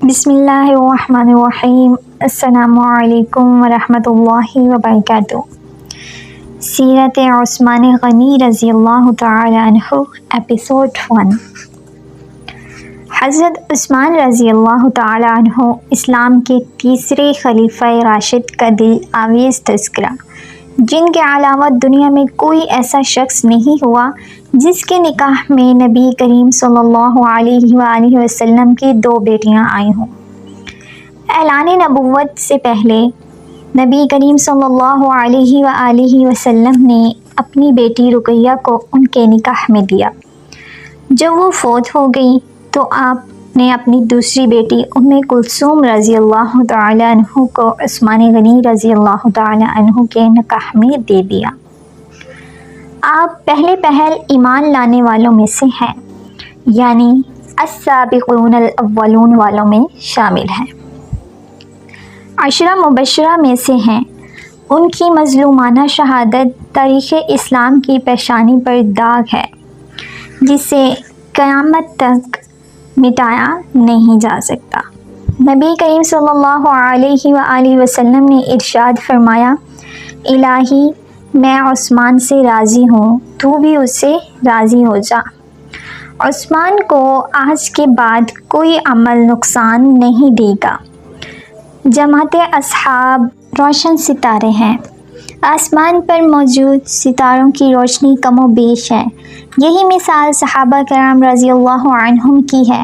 بسم اللہ الرحمن الرحیم۔ السلام علیکم ورحمۃ اللہ وبرکاتہ۔ سیرت عثمان غنی رضی اللہ تعالی عنہ، ایپیسوڈ 1۔ حضرت عثمان رضی اللہ تعالی عنہ اسلام کے تیسرے خلیفہ راشد کا دل آویز تذکرہ، جن کے علاوہ دنیا میں کوئی ایسا شخص نہیں ہوا جس کے نکاح میں نبی کریم صلی اللہ علیہ وآلہ وسلم کی 2 بیٹیاں آئی ہوں۔ اعلان نبوت سے پہلے نبی کریم صلی اللہ علیہ وآلہ وسلم نے اپنی بیٹی رقیہ کو ان کے نکاح میں دیا۔ جب وہ فوت ہو گئی تو آپ نے اپنی دوسری بیٹی ام کلثوم رضی اللہ تعالی عنہ کو عثمان غنی رضی اللہ تعالی عنہ کے نکاح میں دے دیا۔ آپ پہلے پہل ایمان لانے والوں میں سے ہیں، یعنی السابقون الاولون والوں میں شامل ہیں۔ 10 مبشرہ میں سے ہیں۔ ان کی مظلومانہ شہادت تاریخ اسلام کی پیشانی پر داغ ہے، جسے قیامت تک مٹایا نہیں جا سکتا۔ نبی کریم صلی اللہ علیہ وآلہ وسلم نے ارشاد فرمایا، الہی میں عثمان سے راضی ہوں، تو بھی اس سے راضی ہو جا۔ عثمان کو آج کے بعد کوئی عمل نقصان نہیں دے گا۔ جماعت اصحاب روشن ستارے ہیں۔ آسمان پر موجود ستاروں کی روشنی کم و بیش ہے۔ یہی مثال صحابہ کرام رضی اللہ عنہم کی ہے،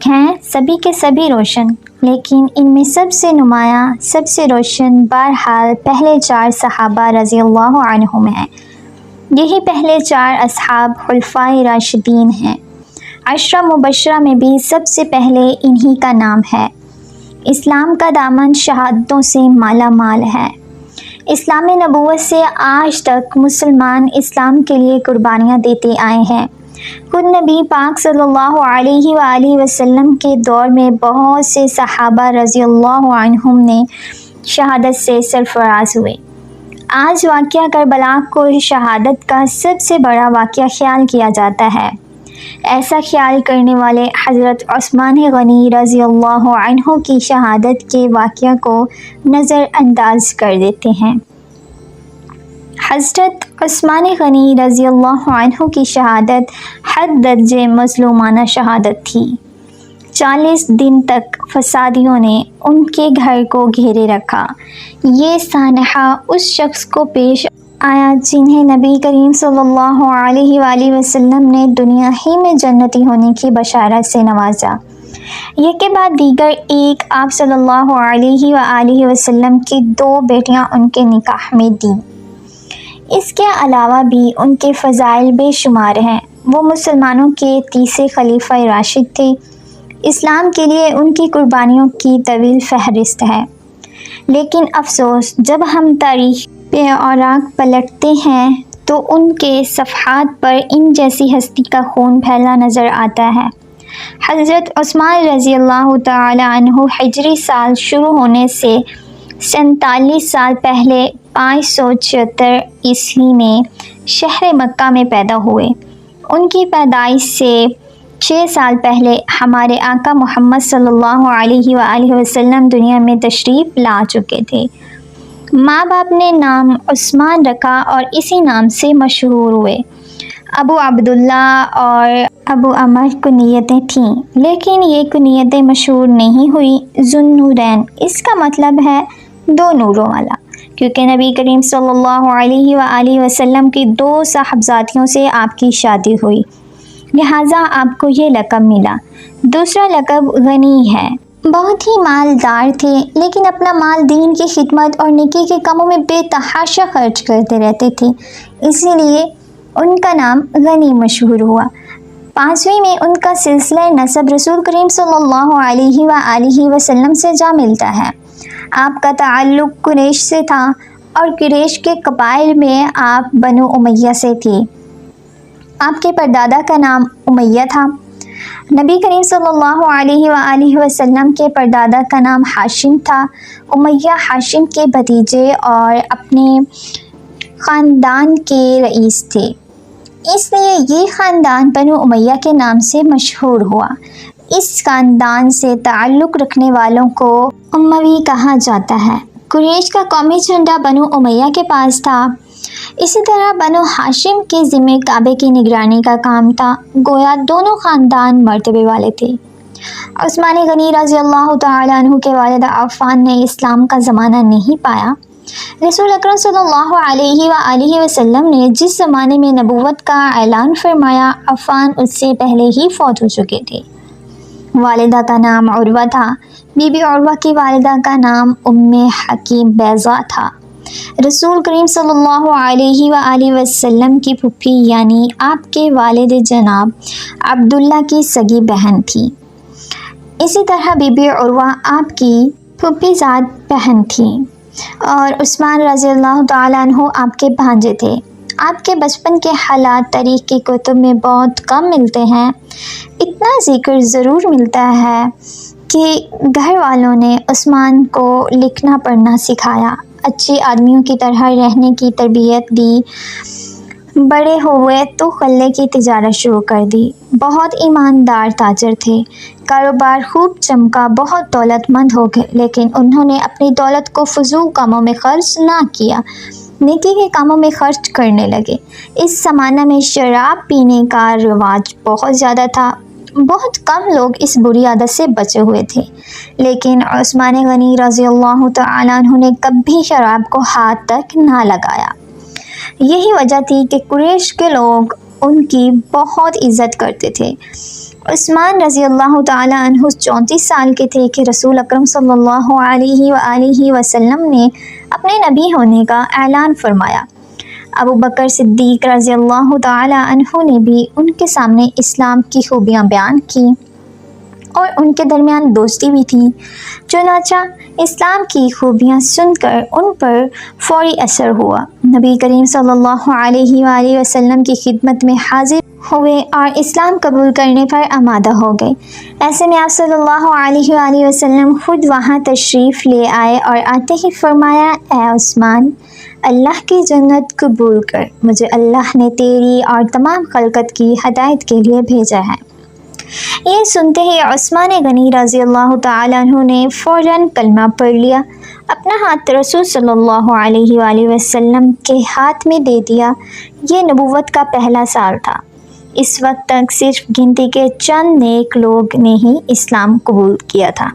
ہیں سبھی کے سبھی روشن، لیکن ان میں سب سے نمایاں، سب سے روشن بہرحال پہلے 4 صحابہ رضی اللہ عنہم ہیں۔ یہی پہلے 4 اصحاب خلفائے راشدین ہیں۔ 10 مبشرہ میں بھی سب سے پہلے انہی کا نام ہے۔ اسلام کا دامن شہادتوں سے مالا مال ہے۔ اسلام نبوت سے آج تک مسلمان اسلام کے لیے قربانیاں دیتے آئے ہیں۔ خود نبی پاک صلی اللہ علیہ وآلہ وسلم کے دور میں بہت سے صحابہ رضی اللہ عنہم نے شہادت سے سرفراز ہوئے۔ آج واقعہ کربلا کو شہادت کا سب سے بڑا واقعہ خیال کیا جاتا ہے۔ ایسا خیال کرنے والے حضرت عثمان غنی رضی اللہ عنہ کی شہادت کے واقعہ کو نظر انداز کر دیتے ہیں۔ حضرت عثمان غنی رضی اللہ عنہ کی شہادت حد درجے مظلومانہ شہادت تھی۔ 40 دن تک فسادیوں نے ان کے گھر کو گھیرے رکھا۔ یہ سانحہ اس شخص کو پیش آیا جنہیں نبی کریم صلی اللہ علیہ وآلہ وسلم نے دنیا ہی میں جنتی ہونے کی بشارت سے نوازا۔ یہ کے بعد دیگر ایک آپ صلی اللہ علیہ وآلہ وسلم کی 2 بیٹیاں ان کے نکاح میں دیں۔ اس کے علاوہ بھی ان کے فضائل بے شمار ہیں۔ وہ مسلمانوں کے تیسرے خلیفہ راشد تھے۔ اسلام کے لیے ان کی قربانیوں کی طویل فہرست ہے، لیکن افسوس جب ہم تاریخ پہ اوراق پلٹتے ہیں تو ان کے صفحات پر ان جیسی ہستی کا خون پھیلا نظر آتا ہے۔ حضرت عثمان رضی اللہ تعالی عنہ ہجری سال شروع ہونے سے 47 سال پہلے 576 عیسوی میں شہر مکہ میں پیدا ہوئے۔ ان کی پیدائش سے 6 سال پہلے ہمارے آقا محمد صلی اللہ علیہ وآلہ وسلم دنیا میں تشریف لا چکے تھے۔ ماں باپ نے نام عثمان رکھا اور اسی نام سے مشہور ہوئے۔ ابو عبداللہ اور ابو عمر کنیتیں تھیں، لیکن یہ کنیتیں مشہور نہیں ہوئی۔ ذو النورین اس کا مطلب ہے 2 نوروں والا، کیونکہ نبی کریم صلی اللہ علیہ وآلہ وسلم کی 2 صاحبزادیوں سے آپ کی شادی ہوئی، لہٰذا آپ کو یہ لقب ملا۔ دوسرا لقب غنی ہے۔ بہت ہی مالدار تھے، لیکن اپنا مال دین کی خدمت اور نیکی کے کاموں میں بے تحاشا خرچ کرتے رہتے تھے، اسی لیے ان کا نام غنی مشہور ہوا۔ 5ویں میں ان کا سلسلہ نسب رسول کریم صلی اللہ علیہ وآلہ وسلم سے جا ملتا ہے۔ آپ کا تعلق قریش سے تھا اور قریش کے قبائل میں آپ بنو امیہ سے تھے۔ آپ کے پردادا کا نام امیہ تھا۔ نبی کریم صلی اللہ علیہ وآلہ وسلم کے پردادا کا نام ہاشم تھا۔ امیہ ہاشم کے بھتیجے اور اپنے خاندان کے رئیس تھے، اس لیے یہ خاندان بنو امیہ کے نام سے مشہور ہوا۔ اس خاندان سے تعلق رکھنے والوں کو اموی کہا جاتا ہے۔ قریش کا قومی جھنڈا بنو امیہ کے پاس تھا۔ اسی طرح بنو ہاشم کے ذمہ کعبے کی نگرانی کا کام تھا۔ گویا دونوں خاندان مرتبے والے تھے۔ عثمان غنی رضی اللہ تعالیٰ عنہ کے والد عفان نے اسلام کا زمانہ نہیں پایا۔ رسول اکرم صلی اللہ علیہ وآلہ وسلم نے جس زمانے میں نبوت کا اعلان فرمایا، عفان اس سے پہلے ہی فوت ہو چکے تھے۔ والدہ کا نام عروہ تھا۔ بی بی عروہ کی والدہ کا نام ام حکیم بیضاء تھا۔ رسول کریم صلی اللہ علیہ وآلہ وسلم کی پھوپھی یعنی آپ کے والد جناب عبداللہ کی سگی بہن تھی۔ اسی طرح بی بی عروہ آپ کی پھوپھی زاد بہن تھی اور عثمان رضی اللہ تعالیٰ عنہ آپ کے بھانجے تھے۔ آپ کے بچپن کے حالات تاریخ کی کتب میں بہت کم ملتے ہیں۔ اتنا ذکر ضرور ملتا ہے کہ گھر والوں نے عثمان کو لکھنا پڑھنا سکھایا، اچھے آدمیوں کی طرح رہنے کی تربیت دی۔ بڑے ہوئے تو غلے کی تجارت شروع کر دی۔ بہت ایماندار تاجر تھے، کاروبار خوب چمکا، بہت دولت مند ہو گئے، لیکن انہوں نے اپنی دولت کو فضول کاموں میں خرچ نہ کیا، نیکی کے کاموں میں خرچ کرنے لگے۔ اس زمانہ میں شراب پینے کا رواج بہت زیادہ تھا۔ بہت کم لوگ اس بری عادت سے بچے ہوئے تھے، لیکن عثمان غنی رضی اللہ تعالیٰ عنہ نے کبھی شراب کو ہاتھ تک نہ لگایا۔ یہی وجہ تھی کہ قریش کے لوگ ان کی بہت عزت کرتے تھے۔ عثمان رضی اللہ تعالیٰ عنہ 34 سال کے تھے کہ رسول اکرم صلی اللہ علیہ وآلہ وسلم نے اپنے نبی ہونے کا اعلان فرمایا۔ ابو بکر صدیق رضی اللہ تعالیٰ عنہ نے بھی ان کے سامنے اسلام کی خوبیاں بیان کی اور ان کے درمیان دوستی بھی تھی۔ چنانچہ اسلام کی خوبیاں سن کر ان پر فوری اثر ہوا۔ نبی کریم صلی اللہ علیہ وآلہ وسلم کی خدمت میں حاضر ہوئے اور اسلام قبول کرنے پر آمادہ ہو گئے۔ ایسے میں آپ صلی اللہ علیہ وآلہ وسلم خود وہاں تشریف لے آئے اور آتے ہی فرمایا، اے عثمان، اللہ کی جنت قبول کر، مجھے اللہ نے تیری اور تمام خلقت کی ہدایت کے لیے بھیجا ہے۔ یہ سنتے ہی عثمان غنی رضی اللہ تعالیٰ عنہ نے فوراً کلمہ پڑھ لیا، اپنا ہاتھ رسول صلی اللہ علیہ وآلہ وسلم کے ہاتھ میں دے دیا۔ یہ نبوت کا پہلا سال تھا۔ اس وقت تک صرف گنتی کے چند نیک لوگ نے ہی اسلام قبول کیا تھا۔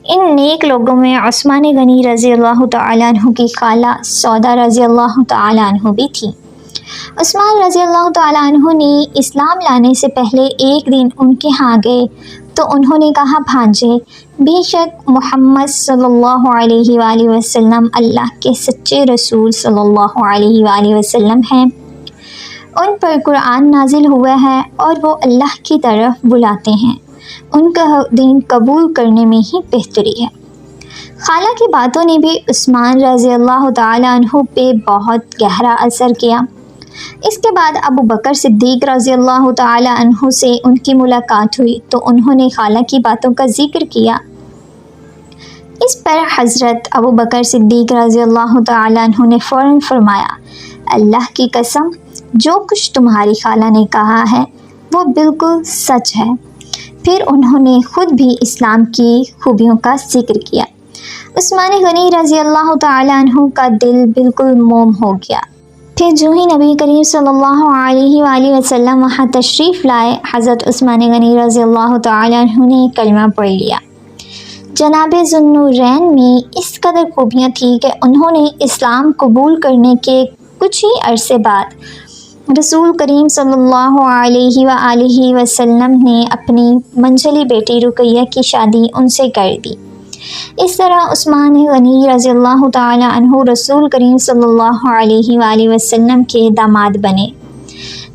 ان نیک لوگوں میں عثمان غنی رضی اللہ تعالیٰ عنہ کی خالہ سودا رضی اللہ تعالیٰ عنہ بھی تھی۔ عثمان رضی اللہ تعالیٰ عنہ نے اسلام لانے سے پہلے ایک دن ان کے ہاں گئے تو انہوں نے کہا، بھانجے، بے شک محمد صلی اللہ علیہ وآلہ وسلم اللہ کے سچے رسول صلی اللہ علیہ وآلہ وسلم ہیں۔ ان پر قرآن نازل ہوا ہے اور وہ اللہ کی طرف بلاتے ہیں۔ ان کا دین قبول کرنے میں ہی بہتری ہے۔ خالہ کی باتوں نے بھی عثمان رضی اللہ تعالیٰ عنہ پہ بہت گہرا اثر کیا۔ اس کے بعد ابو بکر صدیق رضی اللہ تعالیٰ عنہ سے ان کی ملاقات ہوئی تو انہوں نے خالہ کی باتوں کا ذکر کیا۔ اس پر حضرت ابو بکر صدیق رضی اللہ تعالیٰ عنہ نے فوراً فرمایا، اللہ کی قسم، جو کچھ تمہاری خالہ نے کہا ہے وہ بالکل سچ ہے۔ پھر انہوں نے خود بھی اسلام کی خوبیوں کا ذکر کیا۔ عثمان غنی رضی اللہ تعالیٰ عنہ کا دل بالکل موم ہو گیا۔ پھر جو ہی نبی کریم صلی اللہ علیہ وآلہ وسلم وہاں تشریف لائے، حضرت عثمان غنی رضی اللہ تعالیٰ عنہ نے کلمہ پڑھ لیا۔ جناب ذو النورین میں اس قدر خوبیاں تھیں کہ انہوں نے اسلام قبول کرنے کے کچھ ہی عرصے بعد رسول کریم صلی اللہ علیہ وآلہ وسلم نے اپنی منجلی بیٹی رقیہ کی شادی ان سے کر دی۔ اس طرح عثمان غنی رضی اللہ تعالیٰ عنہ رسول کریم صلی اللہ علیہ وآلہ وسلم کے داماد بنے۔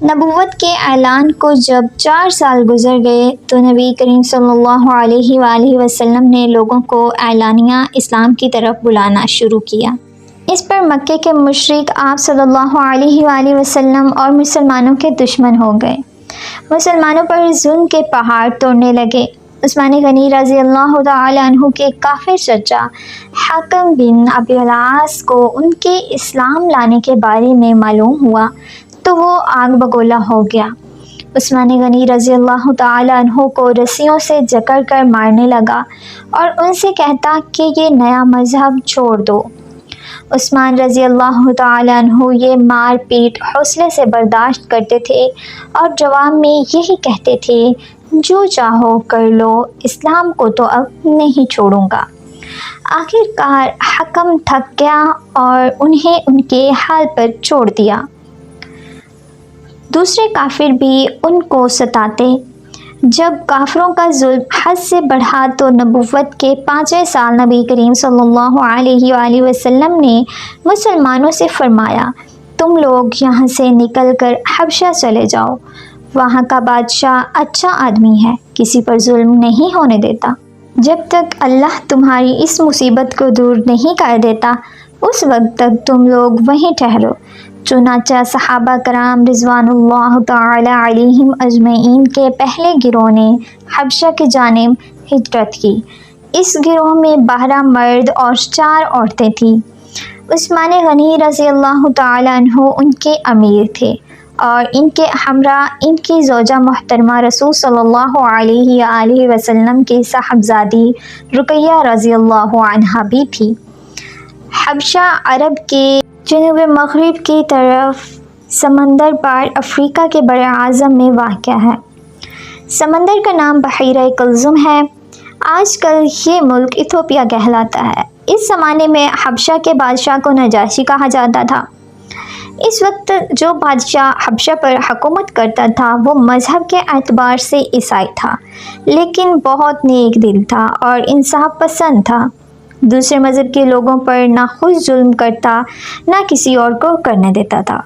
نبوت کے اعلان کو جب 4 سال گزر گئے تو نبی کریم صلی اللہ علیہ وآلہ وسلم نے لوگوں کو اعلانیہ اسلام کی طرف بلانا شروع کیا۔ اس پر مکے کے مشرک آپ صلی اللہ علیہ وآلہ وسلم اور مسلمانوں کے دشمن ہو گئے۔ مسلمانوں پر ظلم کے پہاڑ توڑنے لگے۔ عثمان غنی رضی اللہ تعالیٰ عنہ کے کافر چچا حاکم بن ابی العاص کو ان کے اسلام لانے کے بارے میں معلوم ہوا تو وہ آگ بگولا ہو گیا۔ عثمان غنی رضی اللہ تعالی عنہ کو رسیوں سے جکڑ کر مارنے لگا اور ان سے کہتا کہ یہ نیا مذہب چھوڑ دو۔ عثمان رضی اللہ تعالی عنہ یہ مار پیٹ حوصلے سے برداشت کرتے تھے اور جواب میں یہی کہتے تھے، جو چاہو کر لو، اسلام کو تو اب نہیں چھوڑوں گا۔ آخر کار حکم تھک گیا اور انہیں ان کے حال پر چھوڑ دیا۔ دوسرے کافر بھی ان کو ستاتے۔ جب کافروں کا ظلم حد سے بڑھا تو نبوت کے 5ویں سال نبی کریم صلی اللہ علیہ وآلہ وسلم نے مسلمانوں سے فرمایا، تم لوگ یہاں سے نکل کر حبشہ چلے جاؤ، وہاں کا بادشاہ اچھا آدمی ہے، کسی پر ظلم نہیں ہونے دیتا۔ جب تک اللہ تمہاری اس مصیبت کو دور نہیں کر دیتا اس وقت تک تم لوگ وہیں ٹھہرو۔ چنانچہ صحابہ کرام رضوان اللہ تعالی علیہم اجمعین کے پہلے گروہ نے حبشہ کی جانب ہجرت کی۔ اس گروہ میں 12 مرد اور 4 عورتیں تھیں۔ عثمان غنی رضی اللہ تعالی عنہ ان کے امیر تھے اور ان کے ہمراہ ان کی زوجہ محترمہ رسول صلی اللہ علیہ وآلہ وسلم کی صاحبزادی رقیہ رضی اللہ عنہا بھی تھی۔ حبشہ عرب کے جنوب مغرب کی طرف سمندر پار افریقہ کے بر اعظم میں واقع ہے۔ سمندر کا نام بحیرہ کلزم ہے۔ آج کل یہ ملک ایتھوپیا کہلاتا ہے۔ اس زمانے میں حبشہ کے بادشاہ کو نجاشی کہا جاتا تھا۔ اس وقت جو بادشاہ حبشہ پر حکومت کرتا تھا وہ مذہب کے اعتبار سے عیسائی تھا، لیکن بہت نیک دل تھا اور انصاف پسند تھا۔ دوسرے مذہب کے لوگوں پر نہ خود ظلم کرتا نہ کسی اور کو کرنے دیتا تھا۔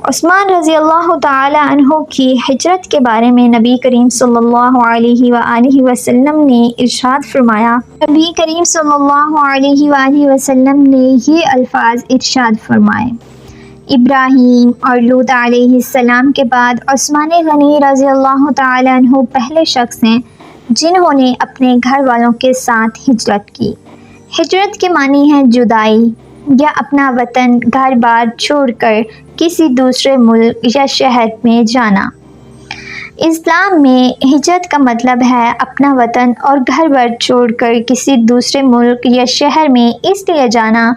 عثمان رضی اللہ تعالی عنہ کی ہجرت کے بارے میں نبی کریم صلی اللہ علیہ وآلہ وسلم نے ارشاد فرمایا۔ نبی کریم صلی اللہ علیہ وآلہ وسلم نے یہ الفاظ ارشاد فرمائے، ابراہیم اور لوط علیہ السلام کے بعد عثمان غنی رضی اللہ تعالی عنہ پہلے شخص ہیں جنہوں نے اپنے گھر والوں کے ساتھ ہجرت کی۔ ہجرت کے معنی ہے جدائی یا اپنا وطن گھر بار چھوڑ کر کسی دوسرے ملک یا شہر میں جانا۔ اسلام میں ہجرت کا مطلب ہے اپنا وطن اور گھر بار چھوڑ کر کسی دوسرے ملک یا شہر میں اس لیے جانا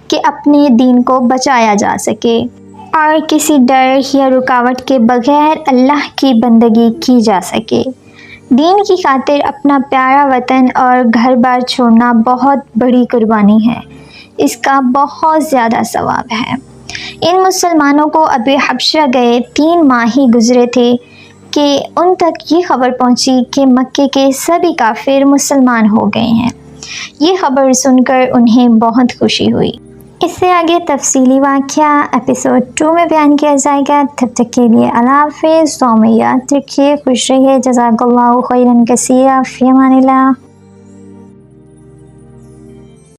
کہ اپنے دین کو بچایا جا سکے اور کسی ڈر یا رکاوٹ کے بغیر اللہ کی بندگی کی جا سکے۔ دین کی خاطر اپنا پیارا وطن اور گھر بار چھوڑنا بہت بڑی قربانی ہے، اس کا بہت زیادہ ثواب ہے۔ ان مسلمانوں کو ابھی حبشہ گئے 3 ماہ ہی گزرے تھے کہ ان تک یہ خبر پہنچی کہ مکے کے سبھی کافر مسلمان ہو گئے ہیں۔ یہ خبر سن کر انہیں بہت خوشی ہوئی۔ اس سے آگے تفصیلی واقعہ ایپیسوڈ 2 میں بیان کیا جائے گا۔ تب تک کے لیے اللہ حافظ، دعا میں یاد رکھیے، خوش رہیے، جزاک اللہ خیرا کثیرا، فی امان اللہ۔